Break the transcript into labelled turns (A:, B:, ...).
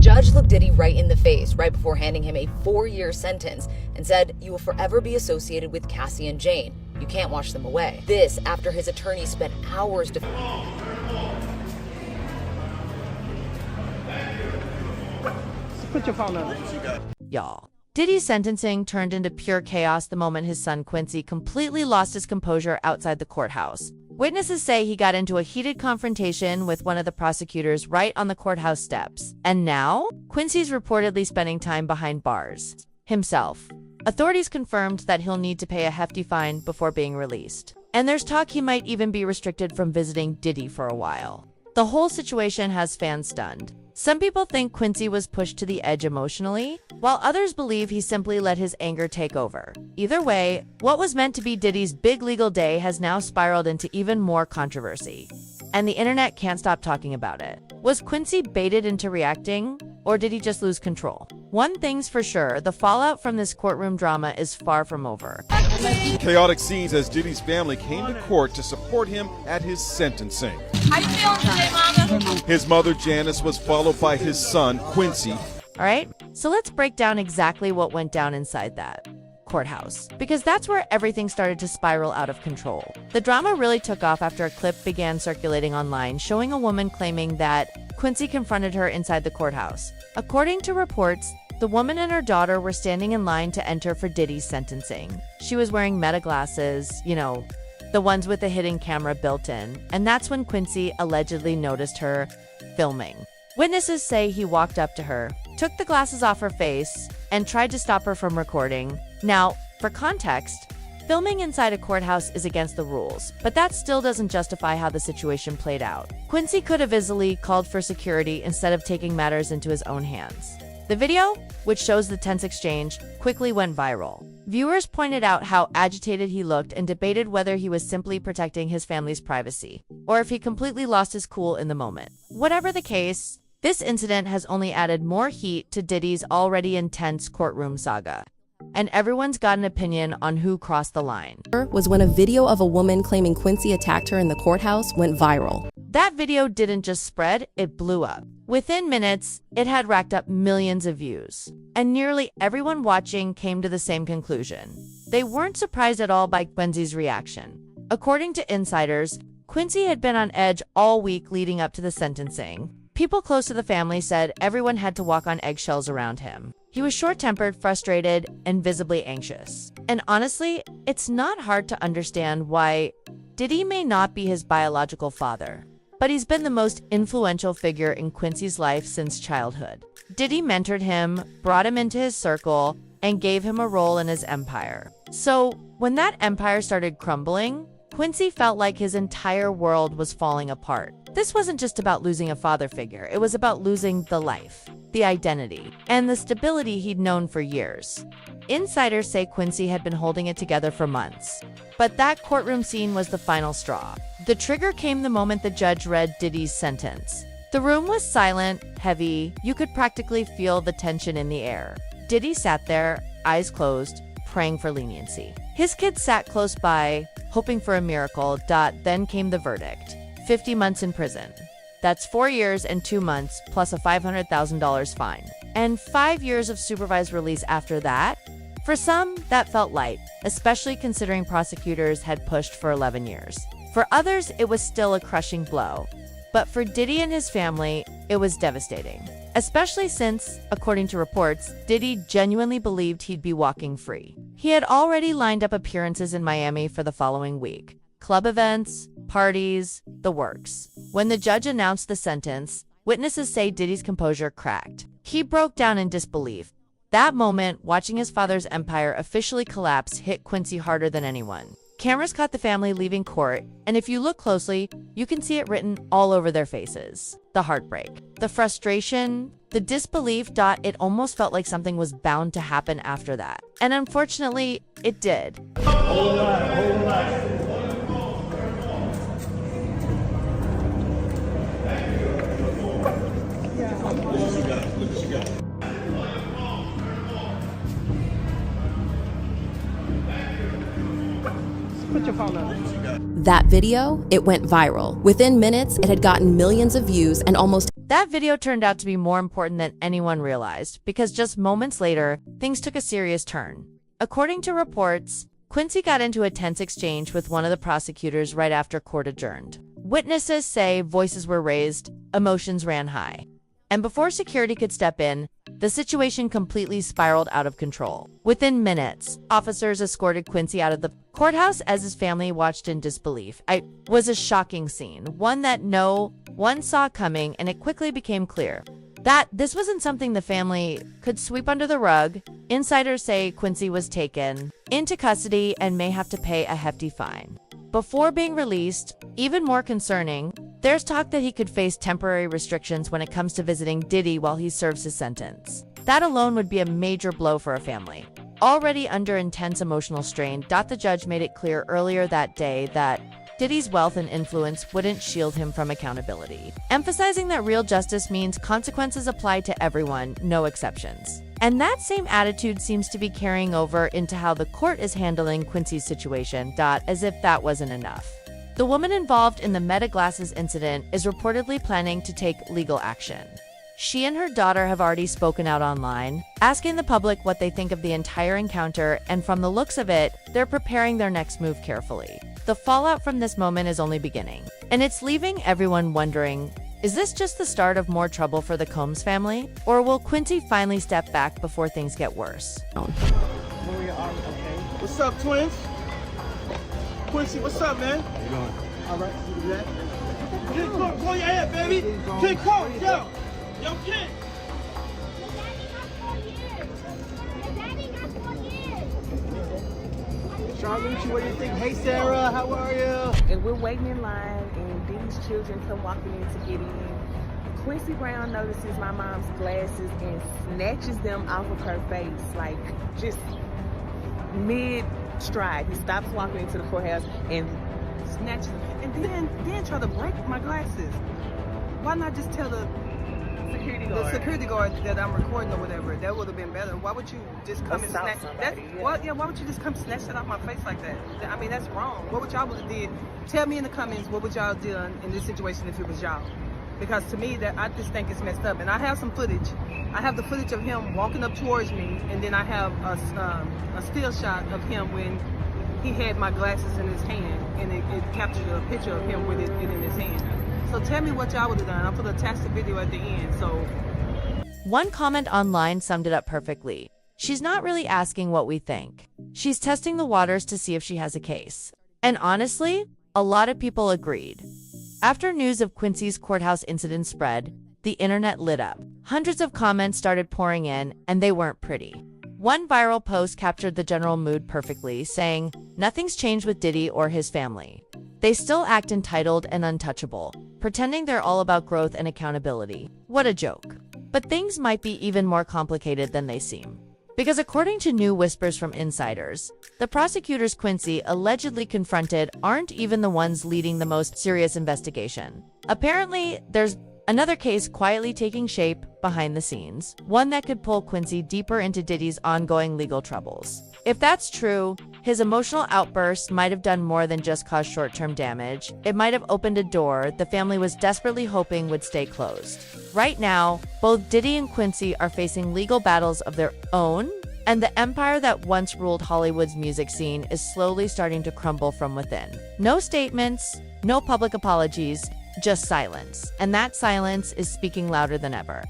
A: judge looked Diddy right in the face right before handing him a 4-year sentence and said, "You will forever be associated with Cassie and Jane. You can't wash them away." This after his attorney spent hours
B: Put your phone on.
C: Y'all. Diddy's sentencing turned into pure chaos the moment his son Quincy completely lost his composure outside the courthouse. Witnesses say he got into a heated confrontation with one of the prosecutors right on the courthouse steps. And now, Quincy's reportedly spending time behind bars himself. Authorities confirmed that he'll need to pay a hefty fine before being released. And there's talk he might even be restricted from visiting Diddy for a while. The whole situation has fans stunned. Some people think Quincy was pushed to the edge emotionally, while others believe he simply let his anger take over. Either way, what was meant to be Diddy's big legal day has now spiraled into even more controversy. And the internet can't stop talking about it. Was Quincy baited into reacting, or did he just lose control? One thing's for sure, the fallout from this courtroom drama is far from over.
D: Chaotic scenes as Diddy's family came to court to support him at his sentencing.
E: How you feeling today, Mama?
D: His mother, Janice, was followed by his son, Quincy.
C: All right, so let's break down exactly what went down inside that courthouse, because that's where everything started to spiral out of control. The drama really took off after a clip began circulating online showing a woman claiming that Quincy confronted her inside the courthouse. According to reports, the woman and her daughter were standing in line to enter for Diddy's sentencing. She was wearing Meta glasses, the ones with the hidden camera built in, and that's when Quincy allegedly noticed her filming. Witnesses say he walked up to her, took the glasses off her face, and tried to stop her from recording. Now, for context, filming inside a courthouse is against the rules, but that still doesn't justify how the situation played out. Quincy could have easily called for security instead of taking matters into his own hands. The video, which shows the tense exchange, quickly went viral. Viewers pointed out how agitated he looked and debated whether he was simply protecting his family's privacy, or if he completely lost his cool in the moment. Whatever the case, this incident has only added more heat to Diddy's already intense courtroom saga. And everyone's got an opinion on who crossed the line.
F: Was when a video of a woman claiming Quincy attacked her in the courthouse went viral.
C: That video didn't just spread, it blew up. Within minutes, it had racked up millions of views. And nearly everyone watching came to the same conclusion. They weren't surprised at all by Quincy's reaction. According to insiders, Quincy had been on edge all week leading up to the sentencing. People close to the family said everyone had to walk on eggshells around him. He was short-tempered, frustrated, and visibly anxious. And honestly, it's not hard to understand why Diddy may not be his biological father, but he's been the most influential figure in Quincy's life since childhood. Diddy mentored him, brought him into his circle, and gave him a role in his empire. So, when that empire started crumbling, Quincy felt like his entire world was falling apart. This wasn't just about losing a father figure, it was about losing the life, the identity, and the stability he'd known for years. Insiders say Quincy had been holding it together for months. But that courtroom scene was the final straw. The trigger came the moment the judge read Diddy's sentence. The room was silent, heavy, you could practically feel the tension in the air. Diddy sat there, eyes closed, praying for leniency. His kids sat close by, hoping for a miracle. Then came the verdict. 50 months in prison. That's 4 years and 2 months, plus a $500,000 fine. And 5 years of supervised release after that? For some, that felt light, especially considering prosecutors had pushed for 11 years. For others, it was still a crushing blow. But for Diddy and his family, it was devastating. Especially since, according to reports, Diddy genuinely believed he'd be walking free. He had already lined up appearances in Miami for the following week. Club events, parties, the works. When the judge announced the sentence, witnesses say Diddy's composure cracked. He broke down in disbelief. That moment, watching his father's empire officially collapse, hit Quincy harder than anyone. Cameras caught the family leaving court, and if you look closely, you can see it written all over their faces. The heartbreak, the frustration, the disbelief. It almost felt like something was bound to happen after that. And unfortunately, it did.
B: Hold on. Put your phone on.
F: That video, it went viral. Within minutes, it had gotten millions of views and almost
C: That video turned out to be more important than anyone realized, because just moments later, things took a serious turn. According to reports, Quincy got into a tense exchange with one of the prosecutors right after court adjourned. Witnesses say voices were raised, emotions ran high. And before security could step in, the situation completely spiraled out of control. Within minutes, officers escorted Quincy out of the courthouse as his family watched in disbelief. It was a shocking scene, one that no one saw coming, and it quickly became clear that this wasn't something the family could sweep under the rug. Insiders say Quincy was taken into custody and may have to pay a hefty fine before being released. Even more concerning, there's talk that he could face temporary restrictions when it comes to visiting Diddy while he serves his sentence. That alone would be a major blow for a family already under intense emotional strain. The judge made it clear earlier that day that Diddy's wealth and influence wouldn't shield him from accountability, emphasizing that real justice means consequences apply to everyone, no exceptions. And that same attitude seems to be carrying over into how the court is handling Quincy's situation. As if that wasn't enough, the woman involved in the Meta Glasses incident is reportedly planning to take legal action. She and her daughter have already spoken out online, asking the public what they think of the entire encounter, and from the looks of it, they're preparing their next move carefully. The fallout from this moment is only beginning, and it's leaving everyone wondering, is this just the start of more trouble for the Combs family? Or will Quincy finally step back before things get worse?
B: What's up, twins? Quincy, what's up, man?
G: How you doing?
B: All right, you do that. Get caught, pull your head, baby. Get caught, yo. Yo, kid. Charlucci, what do you think? Hey, Sarah, how are you?
H: And we're waiting in line, and these children come walking in to get in. Quincy Brown notices my mom's glasses and snatches them off of her face, like just mid-stride. He stops walking into the courthouse and snatches them, and then try to break my glasses. Why not just tell the security guard that I'm recording or whatever? That would have been better. Why would you just come and snatch that? Well, yeah, why would you just come snatch that off my face like that? I mean, that's wrong. What would y'all would have did? Tell me in the comments, what would y'all done in this situation if it was y'all? Because to me, that I just think it's messed up. And I have some footage. I have the footage of him walking up towards me, and then I have a still shot of him when he had my glasses in his hand, and it captured a picture of him with it in his hand. So tell me what y'all would have done. I'm going to attach the video at the end. So
C: one comment online summed it up perfectly. She's not really asking what we think. She's testing the waters to see if she has a case. And honestly, a lot of people agreed. After news of Quincy's courthouse incident spread, the internet lit up. Hundreds of comments started pouring in, and they weren't pretty. One viral post captured the general mood perfectly, saying, "Nothing's changed with Diddy or his family. They still act entitled and untouchable, pretending they're all about growth and accountability. What a joke." But things might be even more complicated than they seem. Because according to new whispers from insiders, the prosecutors Quincy allegedly confronted aren't even the ones leading the most serious investigation. Apparently, there's another case quietly taking shape behind the scenes, one that could pull Quincy deeper into Diddy's ongoing legal troubles. If that's true, his emotional outburst might have done more than just cause short-term damage. It might have opened a door the family was desperately hoping would stay closed. Right now, both Diddy and Quincy are facing legal battles of their own, and the empire that once ruled Hollywood's music scene is slowly starting to crumble from within. No statements, no public apologies, just silence. And that silence is speaking louder than ever.